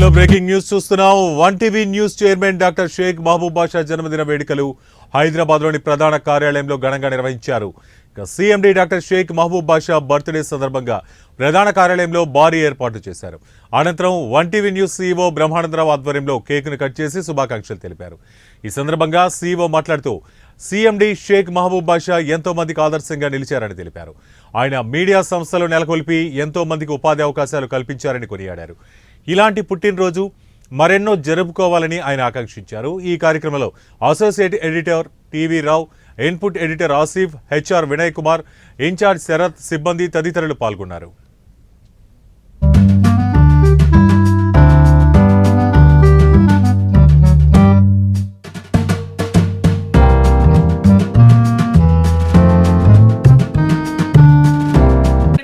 లో breaking news చూస్తున్నాం. One TV news chairman doctor Sheikh Mahaboob Basha జన్మదిన వేడుకలు హైదరాబాద్లోని ప్రధాన కార్యాలయంలో ఘనంగా నిర్వహించారు. CMD doctor Sheikh Mahaboob Basha birthday సందర్భంగా ప్రధాన కార్యాలయంలో భారీ ఏర్పాట్లు చేశారు. అనంతరం one TV news CEO Brahmanandarao ఆధ్వర్యంలో కేక్ను కట్ చేసి శుభాకాంక్షలు తెలిపారు. ఈ సందర్భంగా సీఈఓ మాట్లాడుతూ సీఎండీ షేక్ మహబూబ్ బాషా ఎంతో మందికి ఆదర్శంగా నిలిచారని తెలిపారు. ఆయన మీడియా సంస్థలు నెలకొల్పి ఎంతో మందికి ఉపాధి అవకాశాలు కల్పించారని కొనియాడారు. ఇలాంటి పుట్టినరోజు మరెన్నో జరుపుకోవాలని ఆయన ఆకాంక్షించారు. ఈ కార్యక్రమంలో associate editor TV Rao, input editor Asif, HR Vinay Kumar, incharge Sharath, సిబ్బంది తదితరులు పాల్గొన్నారు.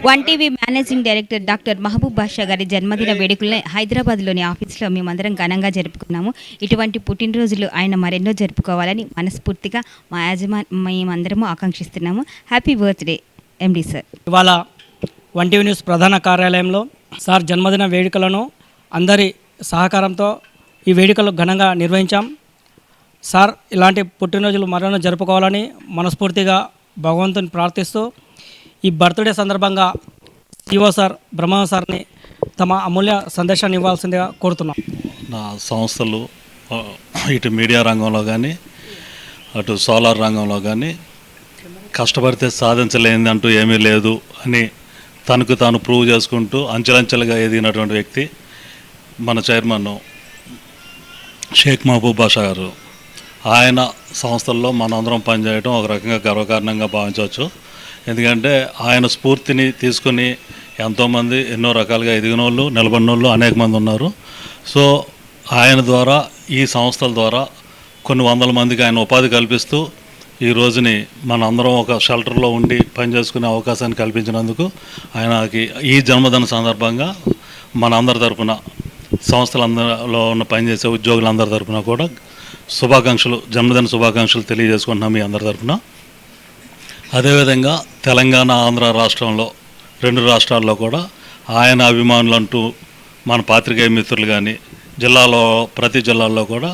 One TV managing director doctor Mahaboob Basha గారి జన్మదిన వేడుకలను హైదరాబాద్లోని ఆఫీస్లో మేమందరం ఘనంగా జరుపుకున్నాము. ఇటువంటి పుట్టినరోజులు ఆయన మరెన్నో జరుపుకోవాలని మనస్ఫూర్తిగా మేమందరము ఆకాంక్షిస్తున్నాము. Happy birthday MD sir. ఇవాళ వన్ టీవీ న్యూస్ ప్రధాన కార్యాలయంలో సార్ జన్మదిన వేడుకలను అందరి సహకారంతో ఈ వేడుకలు ఘనంగా నిర్వహించాం. సార్ ఇలాంటి పుట్టినరోజులు మరెన్నో జరుపుకోవాలని మనస్ఫూర్తిగా భగవంతుని ప్రార్థిస్తూ ఈ బర్త్డే సందర్భంగా సిఓ సార్ బ్రహ్మానంద సార్ని తమ అమూల్య సందేశాన్ని ఇవ్వాల్సిందిగా కోరుతున్నాం. నా సంస్థలు ఇటు మీడియా రంగంలో కానీ అటు సోలార్ రంగంలో కానీ కష్టపడితే సాధించలేనిది అంటూ ఏమీ లేదు అని తనకు తాను ప్రూవ్ చేసుకుంటూ అంచెలంచెలుగా ఎదిగినటువంటి వ్యక్తి మన చైర్మన్ షేక్ మహబూబ్ బాషా గారు. ఆయన సంస్థల్లో మనందరం పనిచేయడం ఒక రకంగా గర్వకారణంగా భావించవచ్చు. ఎందుకంటే ఆయన స్ఫూర్తిని తీసుకుని ఎంతోమంది ఎన్నో రకాలుగా ఎదిగిన వాళ్ళు, నిలబడిన వాళ్ళు అనేక మంది ఉన్నారు. సో ఆయన ద్వారా, ఈ సంస్థల ద్వారా కొన్ని వందల మందికి ఆయన ఉపాధి కల్పిస్తూ ఈ రోజుని మనందరం ఒక షెల్టర్లో ఉండి పనిచేసుకునే అవకాశాన్ని కల్పించినందుకు ఆయనకి ఈ జన్మదిన సందర్భంగా మనందరి తరఫున, సంస్థలందరిలో ఉన్న పనిచేసే ఉద్యోగులందరి తరఫున కూడా జన్మదిన శుభాకాంక్షలు తెలియజేసుకుంటున్నాం మీ అందరి తరఫున. అదేవిధంగా తెలంగాణ, ఆంధ్ర రాష్ట్రంలో 2 రాష్ట్రాల్లో కూడా ఆయన అభిమానులు అంటూ మన పాత్రికేయ మిత్రులు కానీ ప్రతి జిల్లాల్లో కూడా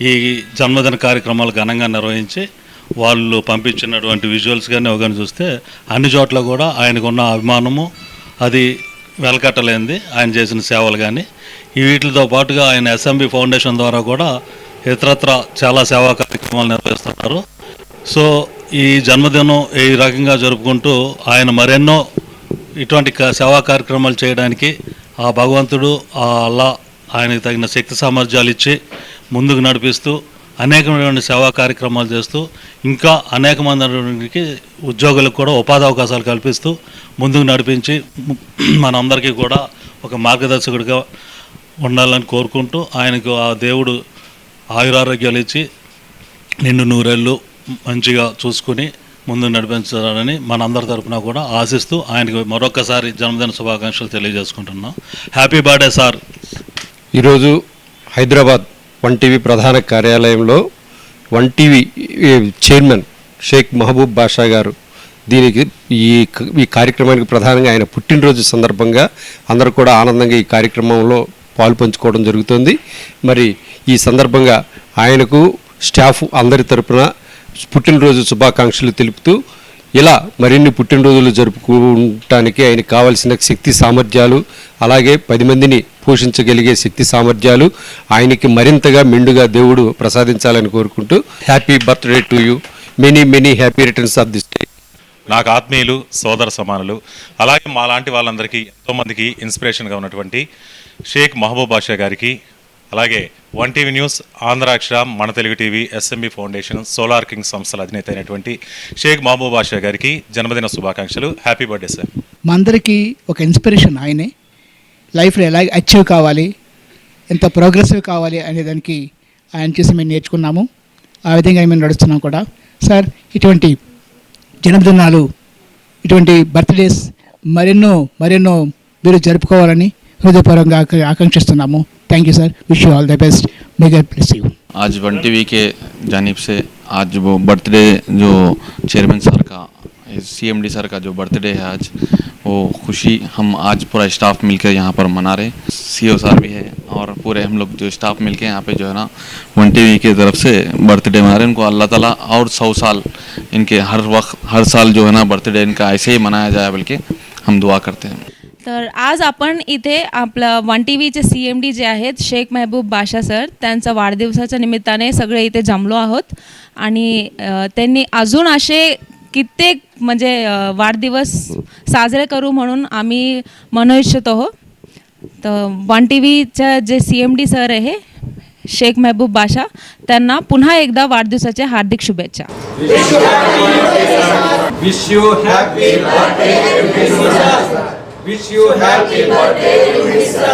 ఈ జన్మదిన కార్యక్రమాలు ఘనంగా నిర్వహించి వాళ్ళు పంపించినటువంటి విజువల్స్ కానీ ఒకని చూస్తే అన్ని చోట్ల కూడా ఆయనకున్న అభిమానము అది వెలకట్టలేనిది. ఆయన చేసిన సేవలు కానీ వీటితో పాటుగా ఆయన ఎస్ఎంబి ఫౌండేషన్ ద్వారా కూడా ఇతరత్ర చాలా సేవా కార్యక్రమాలు నిర్వహిస్తున్నారు. సో ఈ జన్మదినం ఈ రకంగా జరుపుకుంటూ ఆయన మరెన్నో ఇటువంటి సేవా కార్యక్రమాలు చేయడానికి ఆ భగవంతుడు, ఆ అల్లా ఆయనకు తగిన శక్తి సామర్థ్యాలు ఇచ్చి ముందుకు నడిపిస్తూ అనేకమైన సేవా కార్యక్రమాలు చేస్తూ ఇంకా అనేక మందికి ఉద్యోగులకు కూడా ఉపాధి అవకాశాలు కల్పిస్తూ ముందుకు నడిపించి మనందరికీ కూడా ఒక మార్గదర్శకుడిగా ఉండాలని కోరుకుంటూ ఆయనకు ఆ దేవుడు ఆయురారోగ్యాలు ఇచ్చి నిండు నూరేళ్ళు మంచిగా చూసుకుని ముందు నడిపించాలని మనందరి తరఫున కూడా ఆశిస్తూ ఆయనకు మరొకసారి జన్మదిన శుభాకాంక్షలు తెలియజేసుకుంటున్నాం. Happy birthday sir. ఈరోజు హైదరాబాద్ వన్ టీవీ ప్రధాన కార్యాలయంలో one TV chairman Sheikh Mahaboob Basha గారు దీనికి ఈ కార్యక్రమానికి ప్రధానంగా ఆయన పుట్టినరోజు సందర్భంగా అందరూ కూడా ఆనందంగా ఈ కార్యక్రమంలో పాలు పంచుకోవడం జరుగుతుంది. మరి ఈ సందర్భంగా ఆయనకు స్టాఫ్ అందరి తరపున పుట్టినరోజు శుభాకాంక్షలు తెలుపుతూ ఇలా మరిన్ని పుట్టినరోజులు జరుపుకోవటానికి ఆయనకు కావాల్సిన శక్తి సామర్థ్యాలు, అలాగే 10 మందిని పోషించగలిగే శక్తి సామర్థ్యాలు ఆయనకి మరింతగా మెండుగా దేవుడు ప్రసాదించాలని కోరుకుంటూ happy birthday to you, many happy returns of this day. నాకు ఆత్మీయులు, సోదర సమానులు, అలాగే మా లాంటి వాళ్ళందరికీ ఎంతోమందికి ఇన్స్పిరేషన్గా ఉన్నటువంటి షేక్ మహబూబ్ బాషా గారికి, అలాగే వన్ టీవీ న్యూస్, ఆంధ్రాక్షర, మన Telugu TV, SMB foundation, solar king సంస్థల అధినేత అయినటువంటి షేక్ మహబూబ్ బాషా గారికి జన్మదిన శుభాకాంక్షలు. Happy birthday sir. మా అందరికీ ఒక ఇన్స్పిరేషన్ ఆయనే. లైఫ్లో ఎలా అచీవ్ కావాలి, ఎంత ప్రోగ్రెసివ్ కావాలి అనే దానికి ఆయన చూసి మేము నేర్చుకున్నాము. ఆ విధంగా మేము నడుస్తున్నాం కూడా. సార్, ఇటువంటి జన్మదినాలు, ఇటువంటి బర్త్డేస్ మరెన్నో మీరు జరుపుకోవాలని హృదయపూర్వకంగా ఆకాంక్షిస్తున్నాము. Thank you sir, wish you all the best, may God bless you. आज वन टीवी के जानिब से आज वो बर्थडे जो चेयरमैन सर का CMD सर का जो बर्थडे है आज, वो खुशी हम आज पूरा स्टाफ मिलकर यहाँ पर मना रहे हैं। CO सर भी है और पूरे हम लोग जो स्टाफ मिलके यहाँ पे जो है ना 1TV की तरफ से बर्थडे मना रहे हैं। उनको अल्लाह ताला और 100 साल इनके हर साल जो है ना बर्थडे इनका ऐसे ही मनाया जाए, बल्कि हम दुआ करते हैं। तर आज आपण इथे आपलं 1TVचे CMD जे आहेत शेख महबूब बाशा सर, त्यांचा वाढदिवसाच्या निमित्ताने सगळे इथे जमलो आहोत आणि त्यांनी अजून असे कित्येक म्हणजे वाढदिवस साजरे करू म्हणून आम्ही म्हणू इच्छितो आहोत. तर 1TVच्या जे CMD सर आहे शेख महबूब बाशा, त्यांना पुन्हा एकदा वाढदिवसाच्या हार्दिक शुभेच्छा. Wish you happy birthday, Mr. Wish you happy birthday, Mr.